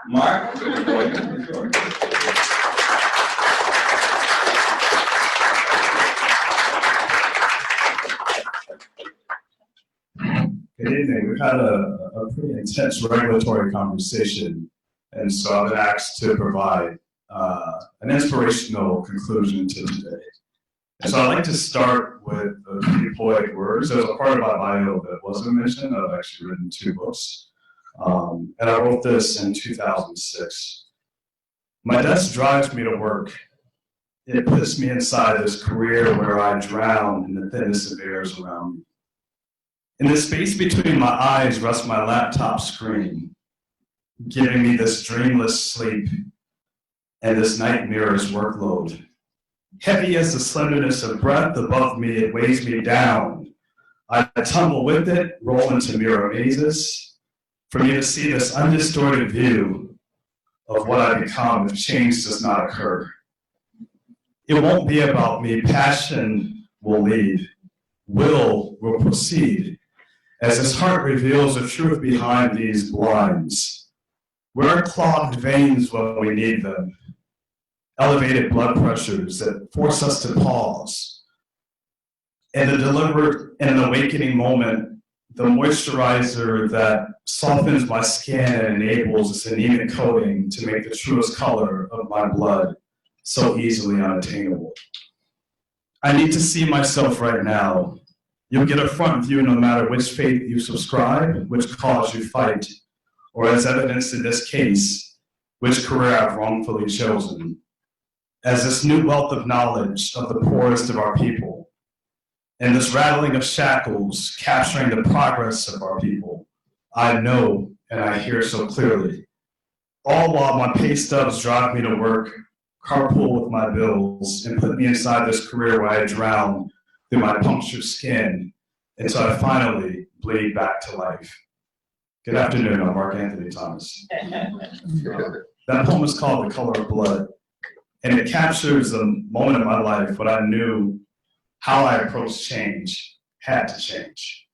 Mark, good boy. Good evening. We've had a pretty intense regulatory conversation, and so I've been asked to provide an inspirational conclusion to today. And so I'd like to start with a few poetic words. There's a part of my bio that wasn't mentioned. I've actually written 2 books, and I wrote this in 2006. My desk drives me to work. It puts me inside this career where I drown in the thinnest of airs around me. In the space between my eyes rests my laptop screen, giving me this dreamless sleep and this nightmare's workload. Heavy as the slenderness of breath above me, it weighs me down. I tumble with it, roll into mirror mazes, for me to see this undistorted view of what I become if change does not occur. It won't be about me. Passion will lead. Will proceed. As his heart reveals the truth behind these blinds. Where are clogged veins when we need them? Elevated blood pressures that force us to pause. And the deliberate and an awakening moment, the moisturizer that softens my skin and enables this anemic coating to make the truest color of my blood so easily unattainable. I need to see myself right now. You'll get a front view no matter which faith you subscribe, which cause you fight, or as evidenced in this case, which career I've wrongfully chosen. As this new wealth of knowledge of the poorest of our people, and this rattling of shackles capturing the progress of our people, I know and I hear so clearly. All while my pay stubs drive me to work, carpool with my bills, and put me inside this career where I drown through my punctured skin until I finally bleed back to life. Good afternoon, I'm Mark Anthony Thomas. That poem is called The Color of Blood, and it captures the moment in my life when I knew how I approached change had to change.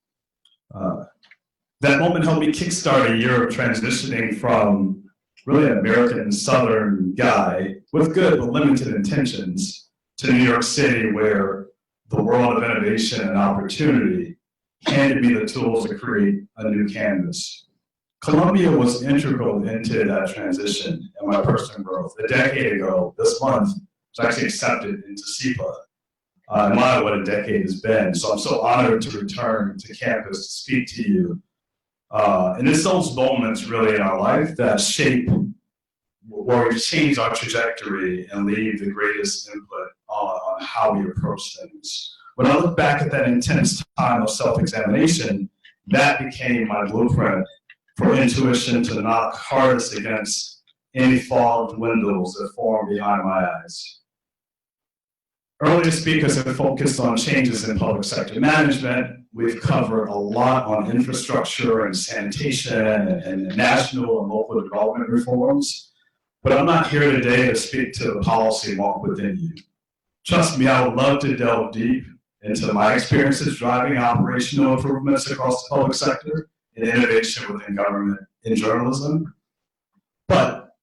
That moment helped me kickstart a year of transitioning from really an American Southern guy with good but limited intentions to New York City, where the world of innovation and opportunity handed me the tools to create a new canvas. Columbia was integral into that transition and my personal growth. A decade ago, this month, I was actually accepted into SEPA. My, what a decade has been. So I'm so honored to return to campus to speak to you. And it's those moments really in our life that shape where we change our trajectory and leave the greatest input on how we approach things. When I look back at that intense time of self-examination, that became my blueprint for intuition to knock hardest against any fogged windows that form behind my eyes. Earlier speakers have focused on changes in public sector management. We've covered a lot on infrastructure and sanitation and national and local development reforms. But I'm not here today to speak to the policy walk within you. Trust me, I would love to delve deep into my experiences driving operational improvements across the public sector and innovation within government and journalism. But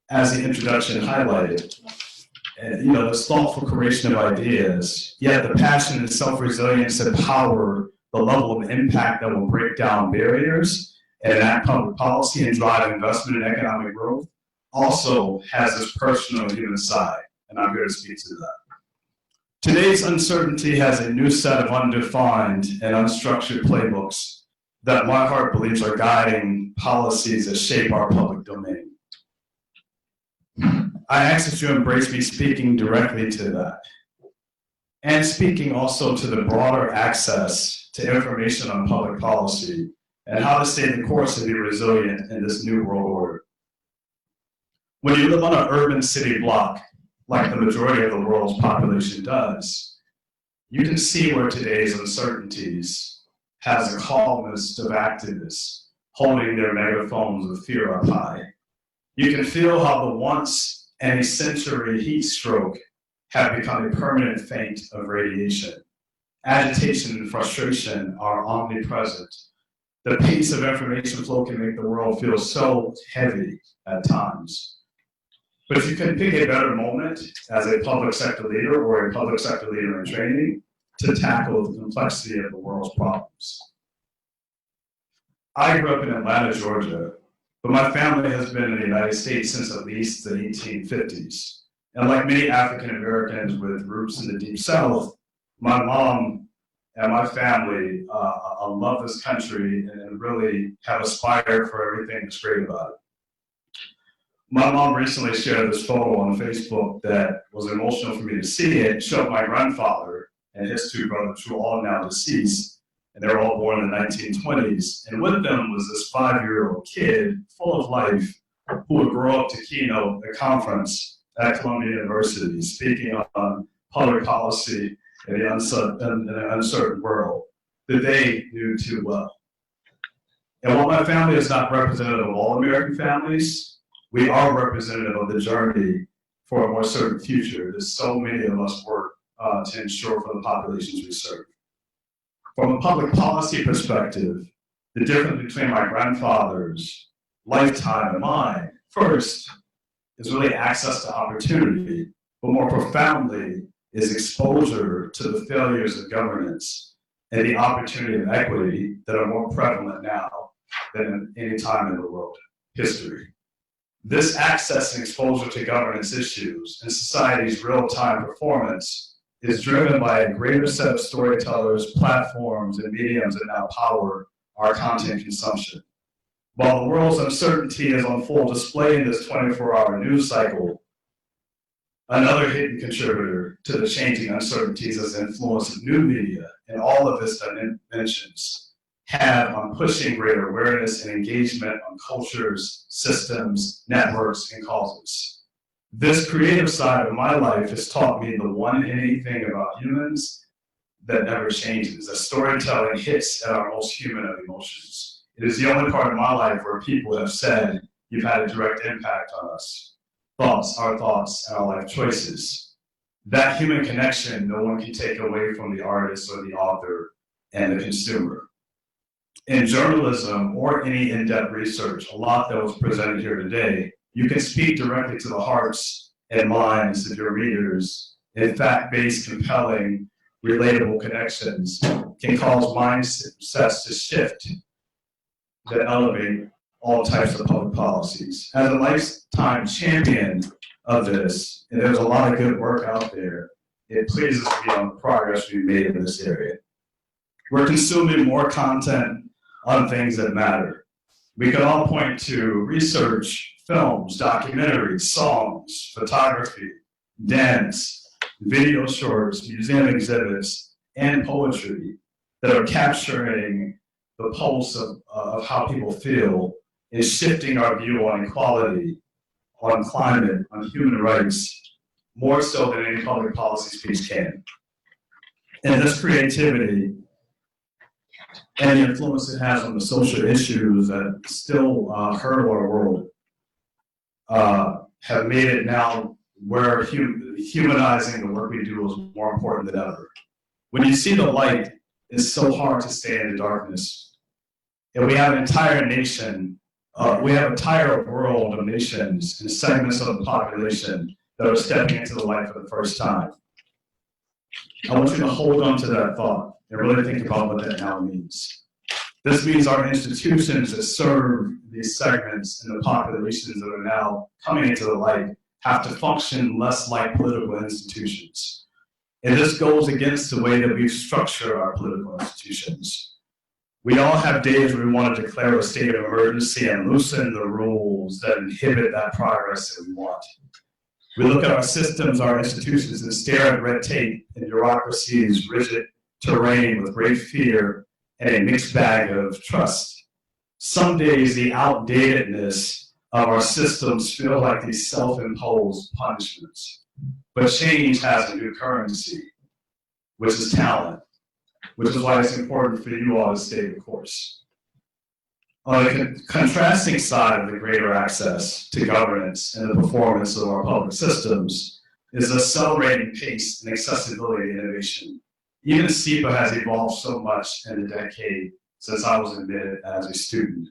as the introduction highlighted, this thoughtful creation of ideas, yet the passion and self-resilience that power the level of impact that will break down barriers and enact public policy and drive investment and economic growth also has this personal human side, and I'm here to speak to that. Today's uncertainty has a new set of undefined and unstructured playbooks that my heart believes are guiding policies that shape our public domain. I ask that you embrace me speaking directly to that, and speaking also to the broader access to information on public policy and how to stay the course and be resilient in this new world order. When you live on an urban city block, like the majority of the world's population does, you can see where today's uncertainties has a columnist of activists holding their megaphones with fear up high. You can feel how the once and a century heat stroke have become a permanent feint of radiation. Agitation and frustration are omnipresent, The pace of information flow can make the world feel so heavy at times. But if you can pick a better moment as a public sector leader or a public sector leader in training to tackle the complexity of the world's problems. I grew up in Atlanta, Georgia, but my family has been in the United States since at least the 1850s. And like many African Americans with roots in the Deep South, my mom and my family love this country and really have aspired for everything that's great about it. My mom recently shared this photo on Facebook that was emotional for me to see. It showed my grandfather and his two brothers, who are all now deceased, and they were all born in the 1920s. And with them was this 5-year-old kid full of life who would grow up to keynote a conference at Columbia University, speaking on public policy in an uncertain world that they knew too well. And while my family is not representative of all American families, we are representative of the journey for a more certain future that so many of us work to ensure for the populations we serve. From a public policy perspective, the difference between my grandfather's lifetime and mine, first, is really access to opportunity, but more profoundly is exposure to the failures of governance and the opportunity of equity that are more prevalent now than at any time in the world history. This access and exposure to governance issues and society's real-time performance is driven by a greater set of storytellers, platforms, and mediums that now power our content consumption. While the world's uncertainty is on full display in this 24-hour news cycle, another hidden contributor to the changing uncertainties is the influence of new media and all of its dimensions have on pushing greater awareness and engagement on cultures, systems, networks, and causes. This creative side of my life has taught me the one innate thing about humans that never changes, that storytelling hits at our most human of emotions. It is the only part of my life where people have said, you've had a direct impact on us. Our thoughts, and our life choices. That human connection, no one can take away from the artist or the author and the consumer. In journalism or any in-depth research, a lot that was presented here today, you can speak directly to the hearts and minds of your readers. In fact-based, compelling, relatable connections can cause mindsets to shift that elevate all types of public policies. As a lifetime champion of this, and there's a lot of good work out there, it pleases me on the progress we've made in this area. We're consuming more content on things that matter. We can all point to research, films, documentaries, songs, photography, dance, video shorts, museum exhibits, and poetry that are capturing the pulse of how people feel and shifting our view on equality, on climate, on human rights, more so than any public policy speech can. And this creativity and the influence it has on the social issues that still hurt our world have made it now where humanizing the work we do is more important than ever. When you see the light, it's so hard to stay in the darkness. And we have an entire nation, we have an entire world of nations and segments of the population that are stepping into the light for the first time. I want you to hold on to that thought and really think about what that now means. This means our institutions that serve these segments and the populations that are now coming into the light have to function less like political institutions. And this goes against the way that we structure our political institutions. We all have days where we want to declare a state of emergency and loosen the rules that inhibit that progress that we want. We look at our systems, our institutions, and stare at red tape and bureaucracy's rigid terrain with great fear and a mixed bag of trust. Some days the outdatedness of our systems feel like these self-imposed punishments. But change has a new currency, which is talent, which is why it's important for you all to stay the course. On the contrasting side of the greater access to governance and the performance of our public systems is accelerating pace and accessibility innovation. Even SEPA has evolved so much in a decade since I was admitted as a student.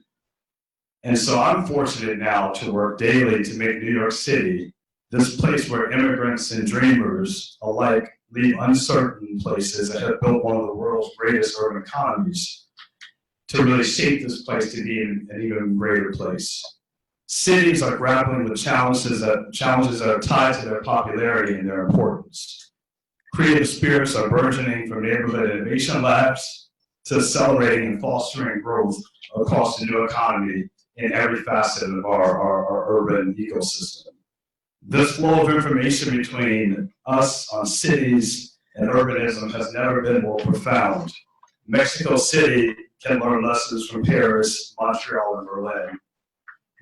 And so I'm fortunate now to work daily to make New York City this place where immigrants and dreamers alike leave uncertain places that have built one of the world's greatest urban economies to really shape this place to be an even greater place. Cities are grappling with challenges that are tied to their popularity and their importance. Creative spirits are burgeoning from neighborhood innovation labs to accelerating and fostering growth across the new economy in every facet of our urban ecosystem. This flow of information between us on cities and urbanism has never been more profound. Mexico City can learn lessons from Paris, Montreal, and Berlin.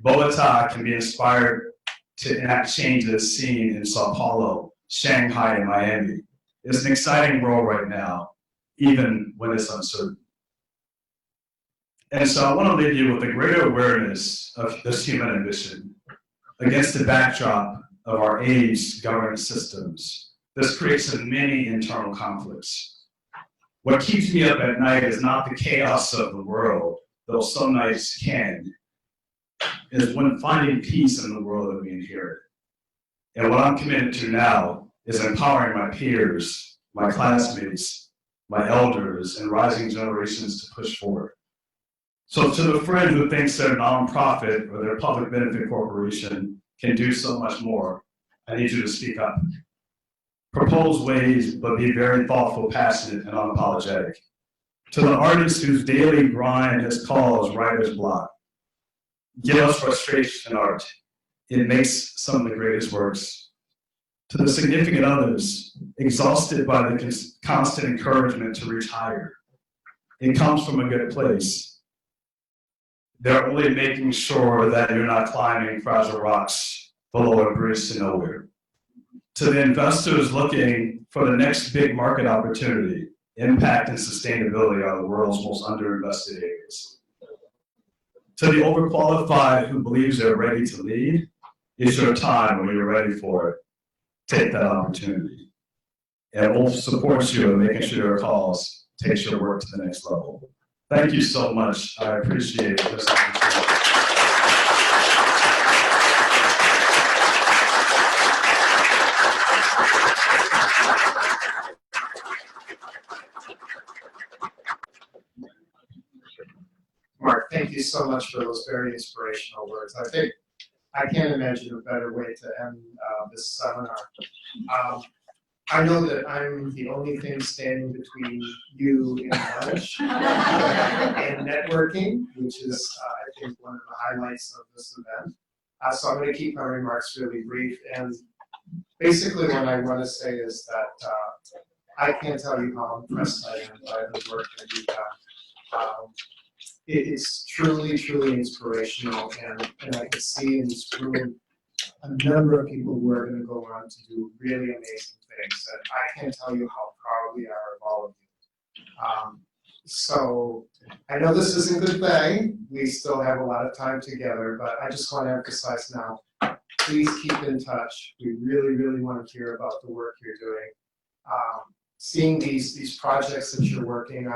Bogota can be inspired to enact changes seen in Sao Paulo, Shanghai, and Miami. It's an exciting world right now, even when it's uncertain. And so I want to leave you with a greater awareness of this human ambition against the backdrop of our aged governance systems. This creates many internal conflicts. What keeps me up at night is not the chaos of the world, though some nights can, is when finding peace in the world that we inherit. And what I'm committed to now is empowering my peers, my classmates, my elders, and rising generations to push forward. So to the friend who thinks their nonprofit or their public benefit corporation can do so much more, I need you to speak up. Propose ways, but be very thoughtful, passionate, and unapologetic. To the artist whose daily grind has caused writer's block, give us frustration in art. It makes some of the greatest works. To the significant others, exhausted by the constant encouragement to reach higher, it comes from a good place. They're only making sure that you're not climbing fragile rocks below a bridge to nowhere. To the investors looking for the next big market opportunity, impact and sustainability are the world's most underinvested areas. To the overqualified who believes they're ready to lead, it's your time when you're ready for it. Take that opportunity. And we'll support you in making sure your cause takes your work to the next level. Thank you so much. I appreciate this opportunity. Mark, thank you so much for those very inspirational words. I think I can't imagine a better way to end this seminar. I know that I'm the only thing standing between you and lunch and networking, which is, I think, one of the highlights of this event. So I'm going to keep my remarks really brief. And basically what I want to say is that I can't tell you how impressed I am by the work that you've done. It's truly, truly inspirational, and I can see in this room a number of people who are going to go on to do really amazing things, and I can't tell you how proud we are of all of you. So I know this isn't goodbye. We still have a lot of time together, but I just want to emphasize now, please keep in touch. We really, really want to hear about the work you're doing. Seeing these projects that you're working on,